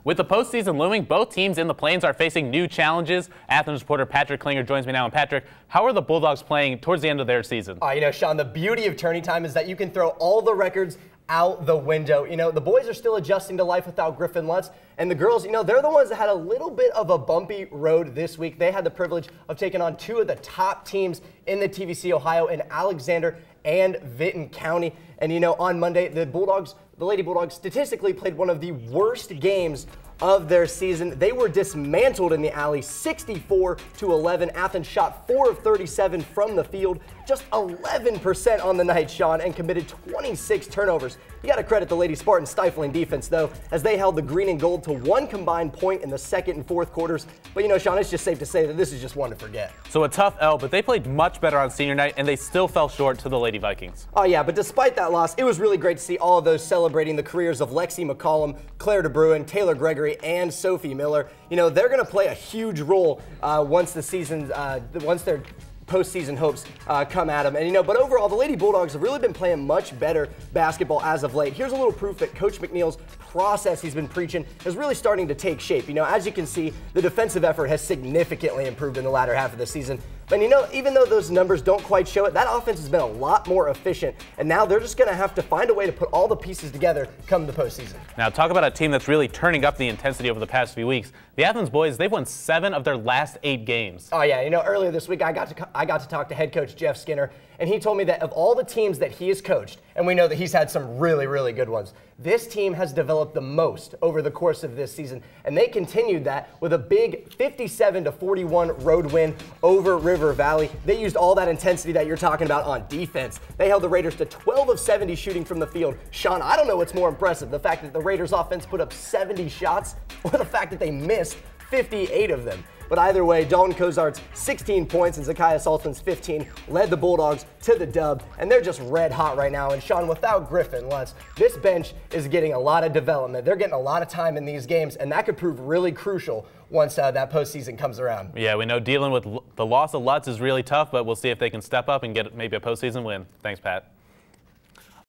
With the postseason looming, both teams in the Plains are facing new challenges. Athens reporter Patrick Klinger joins me now. And Patrick, how are the Bulldogs playing towards the end of their season? Sean, the beauty of tourney time is that you can throw all the records out the window. The boys are still adjusting to life without Griffin Lutz, and the girls, they're the ones that had a little bit of a bumpy road this week. They had the privilege of taking on two of the top teams in the TVC Ohio in Alexander and Vinton County. And on Monday, the Lady Bulldogs statistically played one of the worst games of their season. They were dismantled in the alley 64-11. Athens shot 4 of 37 from the field, just 11% on the night, Sean, and committed 26 turnovers. You got to credit the Lady Spartans' stifling defense, though, as they held the green and gold to one combined point in the second and fourth quarters. But Sean, it's just safe to say that this is just one to forget. So a tough L, but they played much better on senior night, and they still fell short to the Lady Vikings. Oh yeah, but despite that loss, it was really great to see all of those celebrating the careers of Lexi McCollum, Claire DeBruin, Taylor Gregory, and Sophie Miller. They're going to play a huge role once their postseason hopes come at them. But overall, the Lady Bulldogs have really been playing much better basketball as of late. Here's a little proof that Coach McNeil's process he's been preaching is really starting to take shape. As you can see, the defensive effort has significantly improved in the latter half of the season. But even though those numbers don't quite show it, that offense has been a lot more efficient, and now they're just going to have to find a way to put all the pieces together come the postseason. Now, talk about a team that's really turning up the intensity over the past few weeks. The Athens boys, they've won 7 of their last 8 games. Oh yeah, earlier this week I got to talk to head coach Jeff Skinner, and he told me that of all the teams that he has coached, and we know that he's had some really, really good ones, this team has developed the most over the course of this season, and they continued that with a big 57-41 road win over River Valley. They used all that intensity that you're talking about on defense. They held the Raiders to 12 of 70 shooting from the field. Sean, I don't know what's more impressive, the fact that the Raiders offense put up 70 shots or the fact that they missed 58 of them. But either way, Dalton Cozart's 16 points and Zakiah Saltzman's 15 led the Bulldogs to the dub, and they're just red hot right now. And Sean, without Griffin Lutz, this bench is getting a lot of development. They're getting a lot of time in these games, and that could prove really crucial once that postseason comes around. Yeah, we know dealing with the loss of Lutz is really tough, but we'll see if they can step up and get maybe a postseason win. Thanks, Pat.